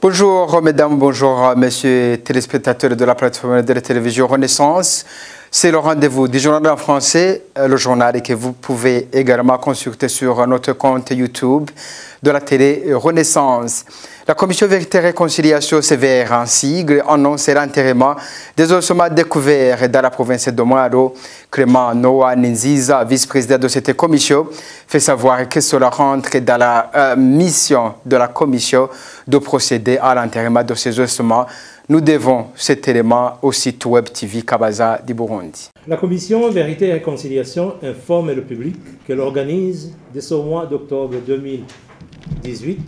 Bonjour mesdames, bonjour messieurs téléspectateurs de la plateforme de la télévision Renaissance. C'est le rendez-vous du journal en français, le journal que vous pouvez également consulter sur notre compte YouTube de la télé Renaissance. La Commission Vérité et Réconciliation sévère en sigle annonce l'enterrement des ossements découverts dans la province de Mwaro. Clément Noah Nziza, vice-président de cette commission, fait savoir que cela rentre dans la mission de la commission de procéder à l'enterrement de ces ossements. Nous devons cet élément au site web TV Kabaza du Burundi. La commission Vérité et Réconciliation informe le public qu'elle organise dès ce mois d'octobre 2018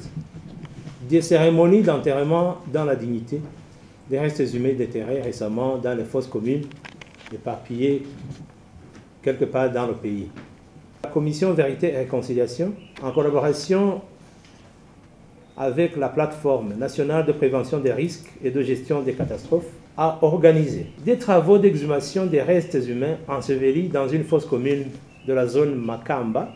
des cérémonies d'enterrement dans la dignité des restes humains déterrés récemment dans les fosses communes éparpillées quelque part dans le pays. La commission Vérité et Réconciliation, en collaboration avec la plateforme nationale de prévention des risques et de gestion des catastrophes, a organisé des travaux d'exhumation des restes humains ensevelis dans une fosse commune de la zone Makamba,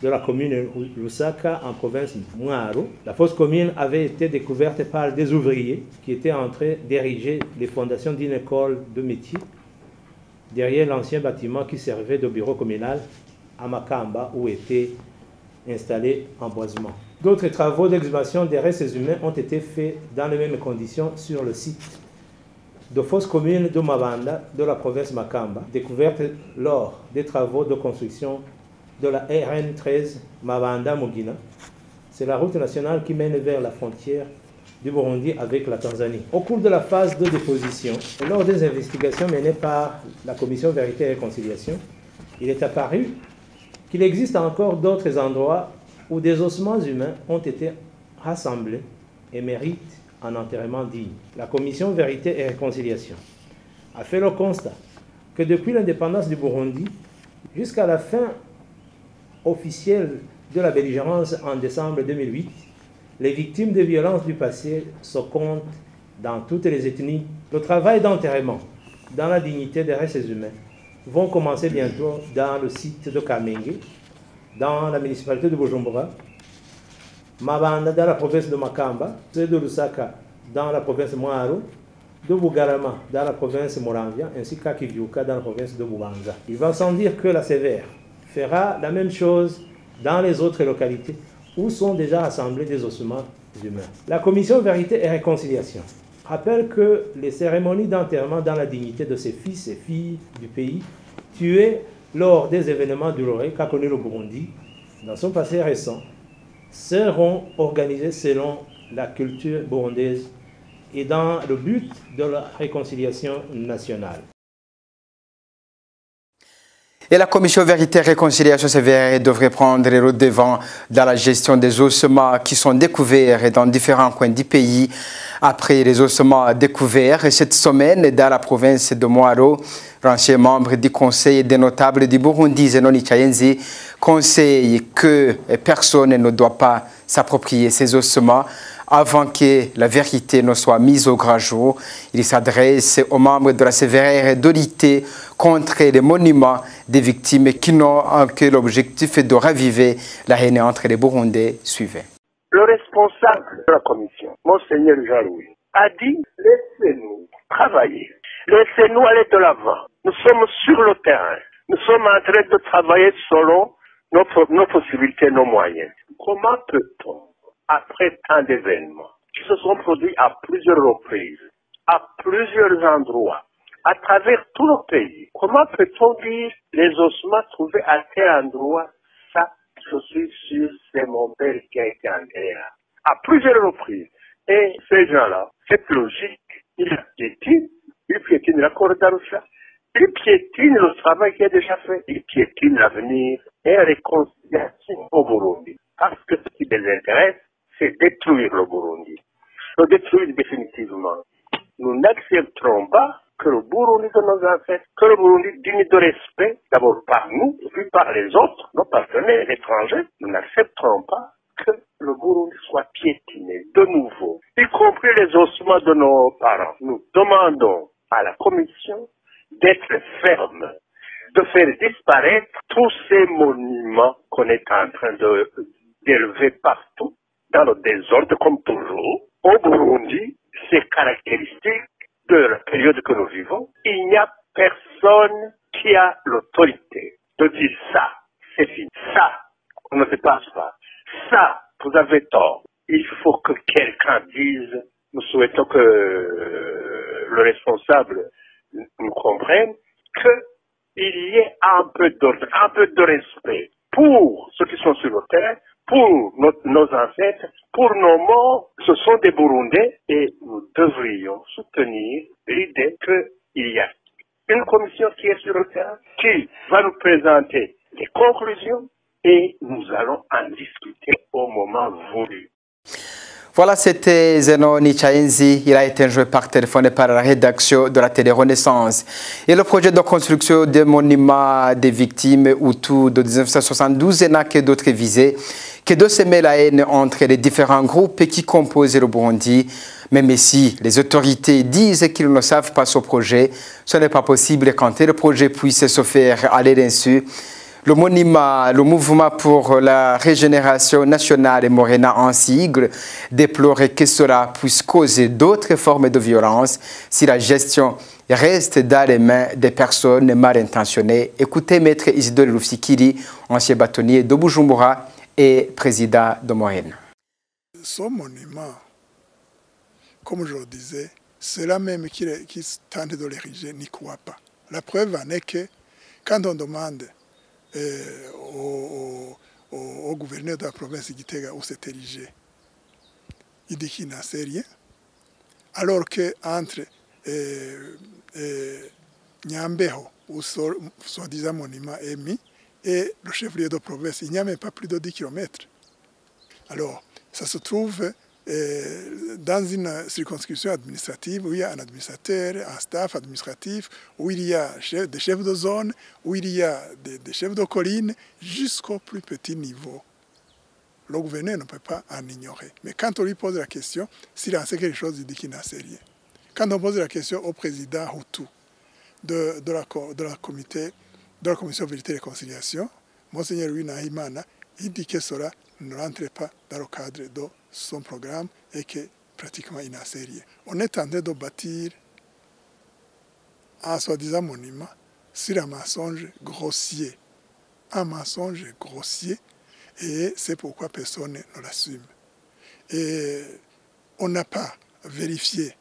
de la commune Lusaka en province Mwaro. La fosse commune avait été découverte par des ouvriers qui étaient en train d'ériger les fondations d'une école de métier derrière l'ancien bâtiment qui servait de bureau communal à Makamba où était installé en boisement. D'autres travaux d'exhumation des restes humains ont été faits dans les mêmes conditions sur le site de fosse commune de Mabanda de la province Makamba, découverte lors des travaux de construction de la RN 13 Mabanda-Mugina. C'est la route nationale qui mène vers la frontière du Burundi avec la Tanzanie. Au cours de la phase de déposition, et lors des investigations menées par la Commission Vérité et Réconciliation, il est apparu qu'il existe encore d'autres endroits où des ossements humains ont été rassemblés et méritent un enterrement digne. La Commission Vérité et Réconciliation a fait le constat que depuis l'indépendance du Burundi jusqu'à la fin officielle de la belligérance en décembre 2008, les victimes de violences du passé se comptent dans toutes les ethnies. Le travail d'enterrement dans la dignité des restes humains vont commencer bientôt dans le site de Kamenge, dans la municipalité de Bujumbura, Mabanda dans la province de Makamba, ceux de Lusaka dans la province de Mwaro, de Bugarama dans la province de Moramvia, ainsi qu'à Kivyuka dans la province de Bubanza. Il va sans dire que la Sévère fera la même chose dans les autres localités où sont déjà rassemblés des ossements humains. La Commission Vérité et Réconciliation rappelle que les cérémonies d'enterrement dans la dignité de ces fils et filles du pays tués lors des événements douloureux qu'a connu le Burundi dans son passé récent seront organisées selon la culture burundaise et dans le but de la réconciliation nationale. Et la Commission Vérité et Réconciliation sévère devrait prendre le devant dans la gestion des ossements qui sont découverts dans différents coins du pays. Après les ossements découverts cette semaine dans la province de Mwaro, l'ancien membre du Conseil des notables du Burundi, Zenoni Chayenzi, conseille que personne ne doit pas s'approprier ces ossements avant que la vérité ne soit mise au grand jour. Il s'adresse aux membres de la sévère de lutter contre les monuments des victimes qui n'ont que l'objectif de raviver la haine entre les Burundais. Suivez. Le responsable de la commission, Monseigneur Jaroui, a dit « Laissez-nous travailler, laissez-nous aller de l'avant. Nous sommes sur le terrain, nous sommes en train de travailler selon nos possibilités, nos moyens. Comment peut-on, après tant d'événements qui se sont produits à plusieurs reprises, à plusieurs endroits, à travers tout le pays, comment peut-on dire les ossements trouvés à tel endroit, ça, je suis sûr, c'est mon père qui a été enterré là, à plusieurs reprises. Et ces gens-là, cette logique, ils piétinent l'accord d'Arusha, ils piétinent le travail qui est déjà fait, ils piétinent l'avenir et la réconciliation au Burundi. Parce que ce qui les intéresse, c'est détruire le Burundi. Le détruire définitivement. Nous n'accepterons pas que le Burundi de nos ancêtres, que le Burundi digne de respect, d'abord par nous, et puis par les autres, nos partenaires étrangers, nous n'accepterons pas que le Burundi soit piétiné de nouveau, y compris les ossements de nos parents. Nous demandons à la Commission d'être ferme, de faire disparaître tous ces monuments qu'on est en train d'élever partout dans le désordre comme toujours. Au Burundi, c'est caractéristique de la période que nous vivons. Il n'y a personne qui a l'autorité de dire ça, c'est fini. Ça, on ne dépasse pas. Ça, vous avez tort. Il faut que quelqu'un dise, nous souhaitons que le responsable nous comprenne, qu'il y ait un peu d'ordre, un peu de respect pour ceux qui sont sur le terrain, pour nos ancêtres, pour nos morts. Ce sont des Burundais et nous devrions soutenir l'idée qu'il y a une commission qui est sur le terrain, qui va nous présenter les conclusions et nous allons en discuter au moment voulu. Voilà, c'était Zeno Nichaenzi. Il a été joué par téléphone et par la rédaction de la télé Renaissance. Et le projet de construction des monuments des victimes Hutus de 1972 n'a que d'autres visées que de semer la haine entre les différents groupes qui composent le Burundi. Même si les autorités disent qu'ils ne savent pas ce projet, ce n'est pas possible quand le projet puisse se faire à leur insu. Le mouvement pour la régénération nationale et Morena en sigle déplore que cela puisse causer d'autres formes de violence si la gestion reste dans les mains des personnes mal intentionnées. Écoutez Maître Isidore Lufikiri, ancien bâtonnier de Bujumbura et président de Morena. Ce monument, comme je le disais, ceux-là même qui tentent de l'ériger n'y croient pas. La preuve en est que quand on demande au gouverneur de la province de Gitega où c'est érigé, il dit qu'il n'en sait rien. Alors qu'entre Nyambeho, où soi-disant monument est mis, et le chef-lieu de province, il n'y a même pas plus de 10 km. Alors, ça se trouve dans une circonscription administrative où il y a un administrateur, un staff administratif, où il y a des chefs de zone, où il y a des chefs de colline, jusqu'au plus petit niveau. Le gouverneur ne peut pas en ignorer. Mais quand on lui pose la question, s'il en sait quelque chose, il dit qu'il n'en sait rien. Quand on pose la question au président Hutu de la commission Vérité et Réconciliation, Monseigneur Louis Nahimana, il dit que cela ne rentre pas dans le cadre de son programme et que pratiquement il n'en sait rien. On est en train de bâtir un soi-disant monument sur un mensonge grossier. Un mensonge grossier, et c'est pourquoi personne ne l'assume. Et on n'a pas vérifié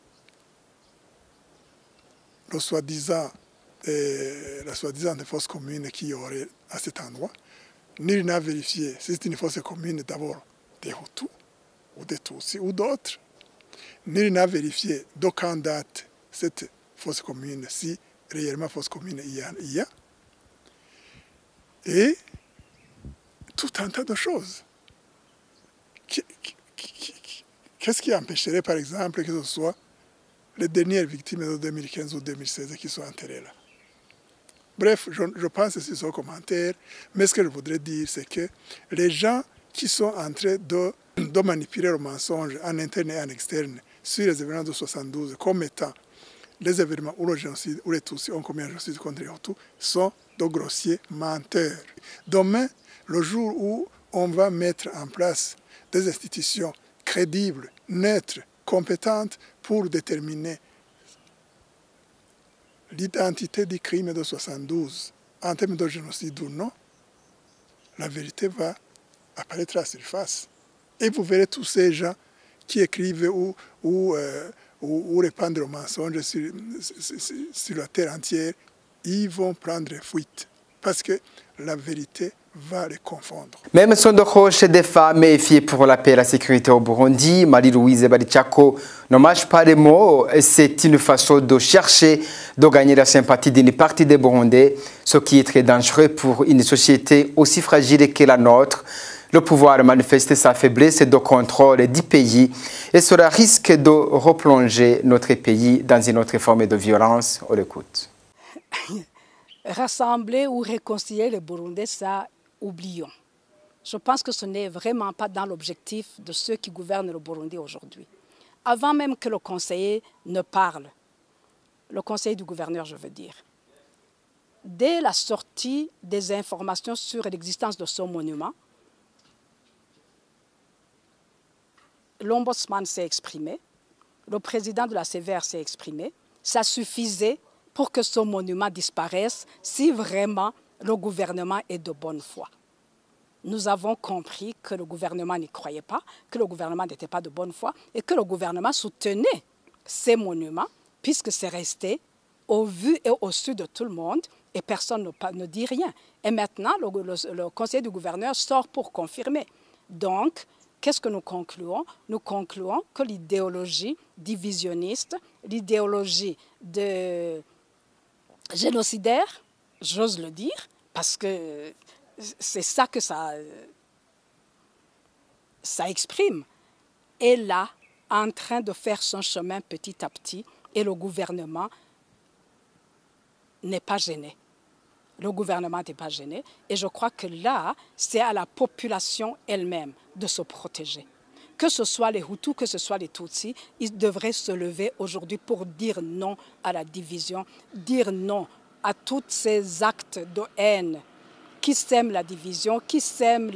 la soi-disant fosse commune qu'il y aurait à cet endroit. Ni n'a vérifié si c'est une fosse commune d'abord des Hutus ou des Tutsis ou d'autres. Ni n'a vérifié d'aucune date cette fosse commune, si réellement fosse commune il y a. Et tout un tas de choses. Qu'est-ce qui empêcherait par exemple que ce soit les dernières victimes de 2015 ou 2016 qui sont enterrées là? Bref, je pense sur ce commentaire, mais ce que je voudrais dire, c'est que les gens qui sont en train de manipuler le mensonge en interne et en externe sur les événements de 72 comme étant les événements où le génocide, où les Tutsis ont commis un génocide contre les Hutus, sont de grossiers menteurs. Demain, le jour où on va mettre en place des institutions crédibles, neutres, compétentes pour déterminer l'identité du crime de 72 en termes de génocide ou non, la vérité va apparaître à la surface. Et vous verrez tous ces gens qui écrivent ou répandent le mensonge sur la terre entière, ils vont prendre fuite parce que la vérité va les confondre. Même son de roche des femmes et filles pour la paix et la sécurité au Burundi, Marie-Louise Barichako ne mâche pas les mots. C'est une façon de chercher de gagner la sympathie d'une partie des Burundais, ce qui est très dangereux pour une société aussi fragile que la nôtre. Le pouvoir manifeste sa faiblesse de contrôle du pays et cela risque de replonger notre pays dans une autre forme de violence. On l'écoute. Rassembler ou réconcilier les Burundais, ça, oublions. Je pense que ce n'est vraiment pas dans l'objectif de ceux qui gouvernent le Burundi aujourd'hui. Avant même que le conseiller ne parle, le conseiller du gouverneur, je veux dire, dès la sortie des informations sur l'existence de ce monument, l'ombudsman s'est exprimé, le président de la CVR s'est exprimé. Ça suffisait pour que ce monument disparaisse si vraiment le gouvernement est de bonne foi. Nous avons compris que le gouvernement n'y croyait pas, que le gouvernement n'était pas de bonne foi et que le gouvernement soutenait ces monuments puisque c'est resté au vu et au su de tout le monde et personne ne dit rien. Et maintenant, le conseiller du gouverneur sort pour confirmer. Donc, qu'est-ce que nous concluons? Nous concluons que l'idéologie divisionniste, l'idéologie de génocidaire, j'ose le dire, parce que c'est ça que ça exprime, est là en train de faire son chemin petit à petit et le gouvernement n'est pas gêné. Le gouvernement n'est pas gêné et je crois que là, c'est à la population elle-même de se protéger. Que ce soit les Hutus, que ce soit les Tutsis, ils devraient se lever aujourd'hui pour dire non à la division, dire non à tous ces actes de haine qui sèment la division, qui sèment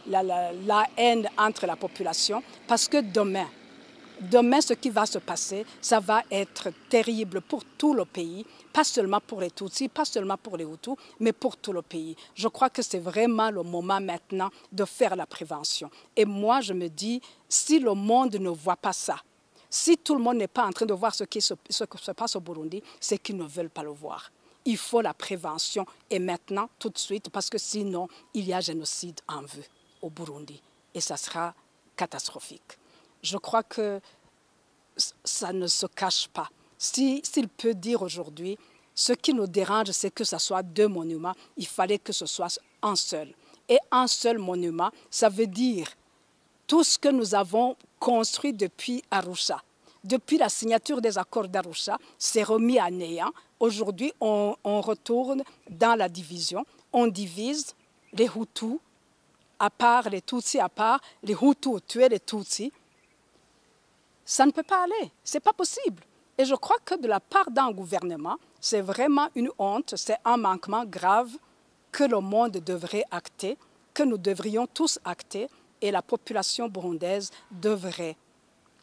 la haine entre la population, parce que demain, ce qui va se passer, ça va être terrible pour tout le pays, pas seulement pour les Tutsis, pas seulement pour les Hutus, mais pour tout le pays. Je crois que c'est vraiment le moment maintenant de faire la prévention. Et moi, je me dis, si le monde ne voit pas ça, si tout le monde n'est pas en train de voir ce qui se passe au Burundi, c'est qu'ils ne veulent pas le voir. Il faut la prévention et maintenant, tout de suite, parce que sinon, il y a génocide en vue au Burundi. Et ça sera catastrophique. Je crois que ça ne se cache pas. S'il peut dire aujourd'hui, ce qui nous dérange, c'est que ce soit deux monuments, il fallait que ce soit un seul. Et un seul monument, ça veut dire tout ce que nous avons construit depuis Arusha. Depuis la signature des accords d'Arusha, c'est remis à néant. Aujourd'hui, on retourne dans la division. On divise les Hutus à part, les Tutsis à part. Les Hutus ont tué les Tutsis. Ça ne peut pas aller. Ce n'est pas possible. Et je crois que de la part d'un gouvernement, c'est vraiment une honte, c'est un manquement grave que le monde devrait acter, que nous devrions tous acter, et la population burundaise devrait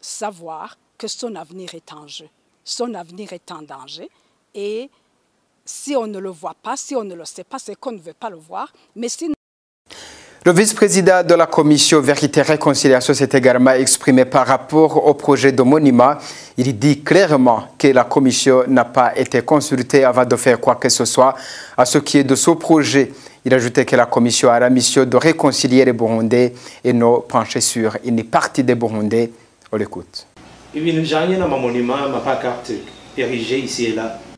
savoir que son avenir est en jeu. Son avenir est en danger. Et si on ne le voit pas, si on ne le sait pas, c'est qu'on ne veut pas le voir. Mais si... Le vice-président de la commission Vérité et Réconciliation s'est également exprimé par rapport au projet de monument. Il dit clairement que la commission n'a pas été consultée avant de faire quoi que ce soit à ce qui est de ce projet. Il a ajouté que la commission a la mission de réconcilier les Burundais et non pencher sur une partie des Burundais. On l'écoute.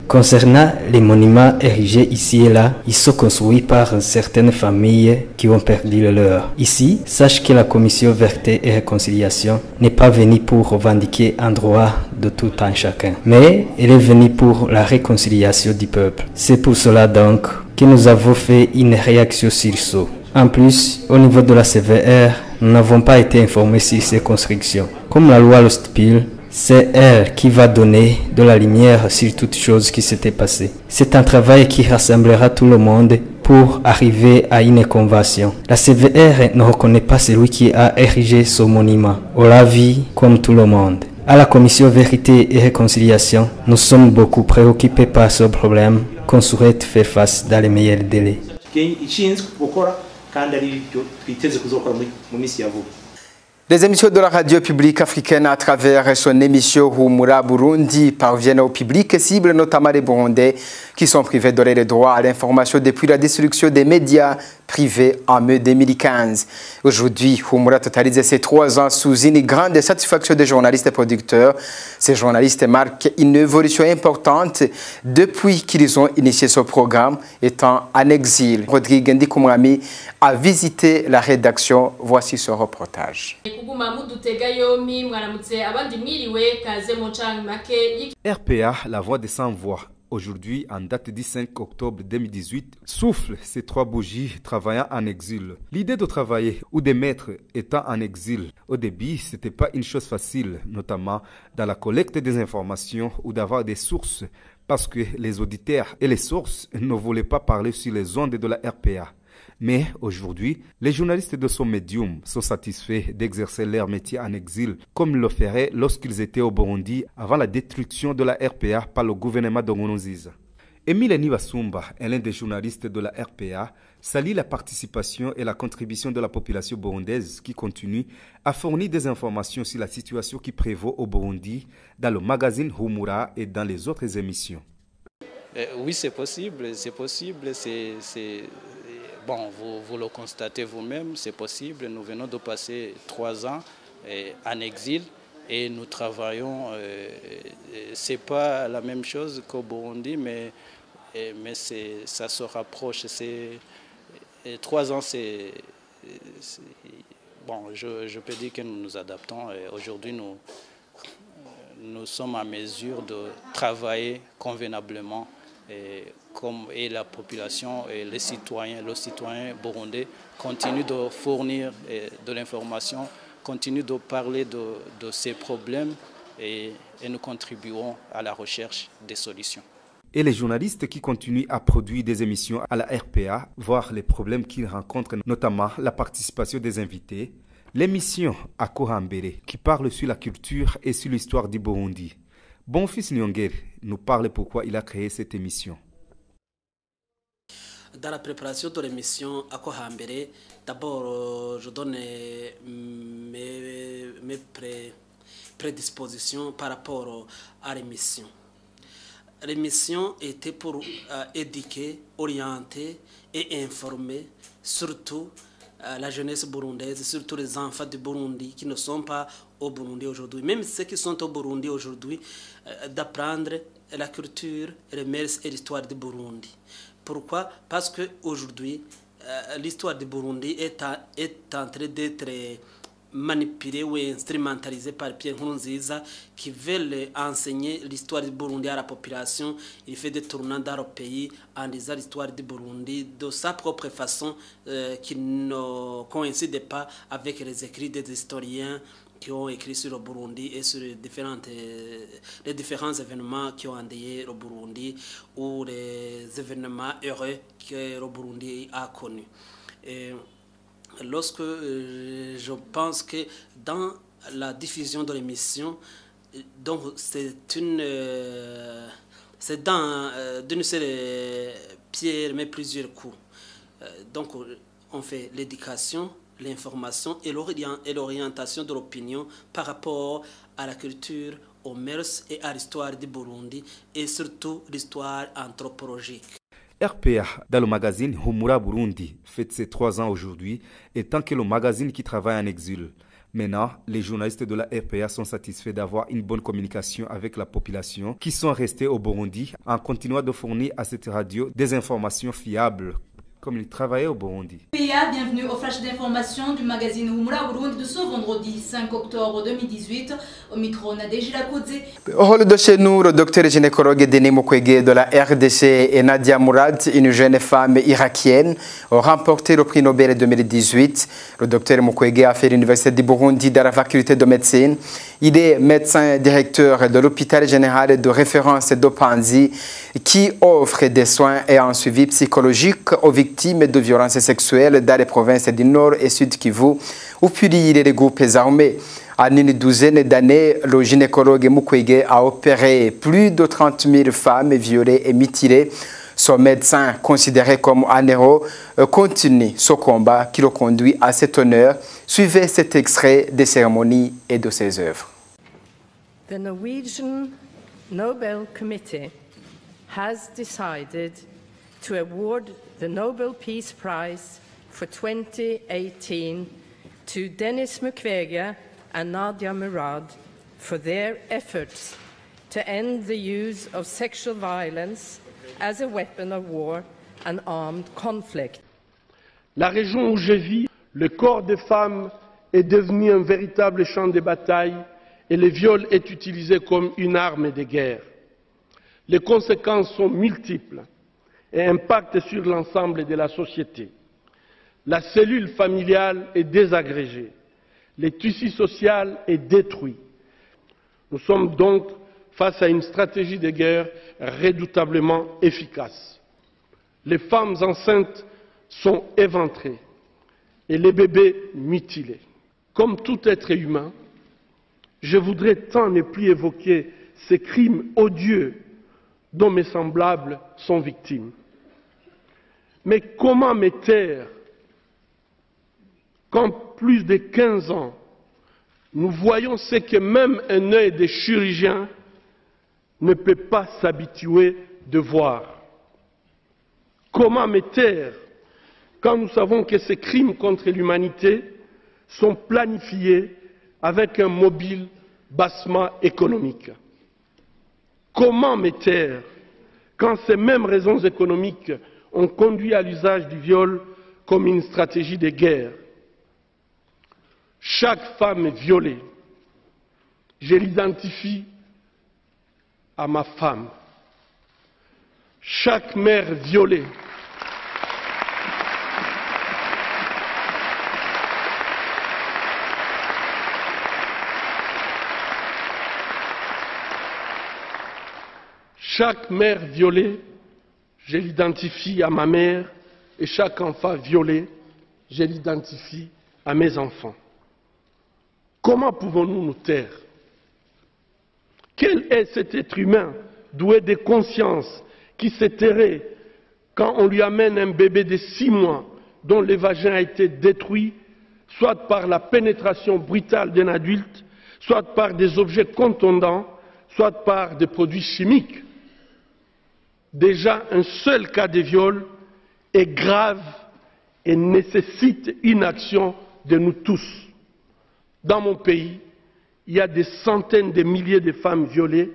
Concernant les monuments érigés ici et là, ils sont construits par certaines familles qui ont perdu le leur. Ici, sache que la commission Vérité et Réconciliation n'est pas venue pour revendiquer un droit de tout un chacun, mais elle est venue pour la réconciliation du peuple. C'est pour cela donc que nous avons fait une réaction sur ce. En plus, au niveau de la CVR, nous n'avons pas été informés sur ces constructions. Comme la loi le stipule, c'est elle qui va donner de la lumière sur toutes choses qui s'étaient passées. C'est un travail qui rassemblera tout le monde pour arriver à une convention. La CVR ne reconnaît pas celui qui a érigé ce monument. On l'a vu comme tout le monde. À la commission Vérité et Réconciliation, nous sommes beaucoup préoccupés par ce problème qu'on souhaite faire face dans les meilleurs délais. Les émissions de la radio publique africaine à travers son émission Humura Burundi parviennent au public cible, notamment les Burundais qui sont privés de les droits à l'information depuis la destruction des médias privés en mai 2015. Aujourd'hui, Humura totalise ses 3 ans sous une grande satisfaction des journalistes et producteurs. Ces journalistes marquent une évolution importante depuis qu'ils ont initié ce programme, étant en exil. Rodrigue Ndikumwami a visité la rédaction. Voici ce reportage. RPA, la voix des sans-voix, aujourd'hui en date du 5 octobre 2018, souffle ces 3 bougies travaillant en exil. L'idée de travailler ou de mettre étant en exil, au début, ce n'était pas une chose facile, notamment dans la collecte des informations ou d'avoir des sources, parce que les auditeurs et les sources ne voulaient pas parler sur les ondes de la RPA. Mais aujourd'hui, les journalistes de son médium sont satisfaits d'exercer leur métier en exil, comme ils le feraient lorsqu'ils étaient au Burundi avant la destruction de la RPA par le gouvernement de Nkurunziza. Emile Nibasumba, l'un des journalistes de la RPA, salue la participation et la contribution de la population burundaise qui continue à fournir des informations sur la situation qui prévaut au Burundi dans le magazine Humura et dans les autres émissions. Oui, c'est possible, bon, vous le constatez vous-même, c'est possible. Nous venons de passer 3 ans en exil. Et nous travaillons, c'est pas la même chose qu'au Burundi, mais ça se rapproche. 3 ans, bon, je peux dire que nous nous adaptons. Aujourd'hui, nous sommes en mesure de travailler convenablement et la population et les citoyens burundais continuent de fournir de l'information, continue de parler de ces problèmes et nous contribuons à la recherche des solutions. Et les journalistes qui continuent à produire des émissions à la RPA, voir les problèmes qu'ils rencontrent, notamment la participation des invités, l'émission Akohambere qui parle sur la culture et sur l'histoire du Burundi. Bonfils Nyongere nous parle pourquoi il a créé cette émission. Dans la préparation de l'émission Akohambere, d'abord je donne mes prédispositions par rapport à l'émission. L'émission était pour éduquer, orienter et informer surtout la jeunesse burundaise, surtout les enfants du Burundi qui ne sont pas au Burundi aujourd'hui. Même ceux qui sont au Burundi aujourd'hui, d'apprendre la culture, les mœurs et l'histoire du Burundi. Pourquoi? Parce qu'aujourd'hui, l'histoire du Burundi est en train d'être manipulée ou instrumentalisée par Pierre Nkurunziza qui veut enseigner l'histoire du Burundi à la population. Il fait des tournants dans le pays en disant l'histoire du Burundi de sa propre façon qui ne coïncide pas avec les écrits des historiens qui ont écrit sur le Burundi et sur les différents événements qui ont endeuillé le Burundi ou les événements heureux que le Burundi a connus. Lorsque je pense que dans la diffusion de l'émission, donc c'est dans d'une seule pierre mais plusieurs coups. Donc on fait l'éducation, l'information et l'orientation de l'opinion par rapport à la culture, aux mœurs et à l'histoire du Burundi et surtout l'histoire anthropologique. RPA, dans le magazine Humura Burundi, fête ses 3 ans aujourd'hui, étant que le magazine qui travaille en exil. Maintenant, les journalistes de la RPA sont satisfaits d'avoir une bonne communication avec la population qui sont restés au Burundi en continuant de fournir à cette radio des informations fiables, comme ils travaillaient au Burundi. Bienvenue au flash d'information du magazine Humura Burundi de ce vendredi 5 octobre 2018. Au micro, Nadège Lakodze. Au rôle de chez nous, le docteur gynécologue Denis Mukwege de la RDC et Nadia Mourad, une jeune femme irakienne, ont remporté le prix Nobel 2018. Le docteur Mukwege a fait l'université du Burundi dans la faculté de médecine. Il est médecin directeur de l'hôpital général de référence de Panzi qui offre des soins et un suivi psychologique aux victimes de violences sexuelles dans les provinces du Nord et Sud Kivu, où puis les groupes armés. En une douzaine d'années, le gynécologue Mukwege a opéré plus de 30 000 femmes violées et mutilées. Son médecin, considéré comme un héros, continue ce combat qui le conduit à cet honneur. Suivez cet extrait des cérémonies et de ses œuvres. The Norwegian Nobel Committee has decided to award the Nobel Peace Prize for 2018 to Denis Mukwege and Nadia Murad for their efforts to end the use of sexual violence as a weapon of war and armed conflict. La région où je vis, le corps des femmes est devenu un véritable champ de bataille et le viol est utilisé comme une arme de guerre. Les conséquences sont multiples et impactent sur l'ensemble de la société. La cellule familiale est désagrégée, le tissu social est détruit. Nous sommes donc face à une stratégie de guerre redoutablement efficace. Les femmes enceintes sont éventrés et les bébés mutilés. Comme tout être humain, je voudrais tant ne plus évoquer ces crimes odieux dont mes semblables sont victimes. Mais comment me taire quand plus de 15 ans, nous voyons ce que même un œil de chirurgien ne peut pas s'habituer de voir? Comment me taire quand nous savons que ces crimes contre l'humanité sont planifiés avec un mobile bassement économique? Comment me taire quand ces mêmes raisons économiques ont conduit à l'usage du viol comme une stratégie de guerre? Chaque femme violée, je l'identifie à ma femme. Chaque mère violée, chaque mère violée, je l'identifie à ma mère, et chaque enfant violé, je l'identifie à mes enfants. Comment pouvons-nous nous taire? Quel est cet être humain doué de conscience qui se tairait quand on lui amène un bébé de 6 mois dont le vagin a été détruit, soit par la pénétration brutale d'un adulte, soit par des objets contondants, soit par des produits chimiques? Déjà, un seul cas de viol est grave et nécessite une action de nous tous. Dans mon pays, il y a des centaines de milliers de femmes violées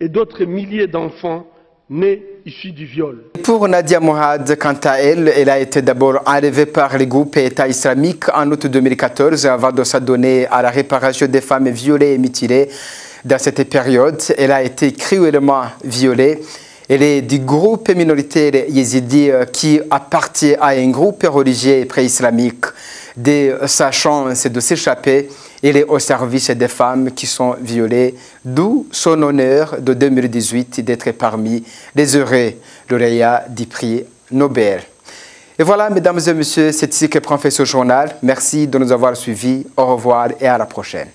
et d'autres milliers d'enfants nés issus du viol. Pour Nadia Mourad, quant à elle, elle a été d'abord enlevée par le groupe État islamique en août 2014 avant de s'adonner à la réparation des femmes violées et mutilées. Dans cette période, elle a été cruellement violée. Elle est du groupe minoritaire yézidi qui appartient à un groupe religieux pré-islamique. De sa chance de s'échapper, elle est au service des femmes qui sont violées, d'où son honneur de 2018 d'être parmi les heureux lauréats du prix Nobel. Et voilà, mesdames et messieurs, c'est ici que prend fin ce journal. Merci de nous avoir suivis. Au revoir et à la prochaine.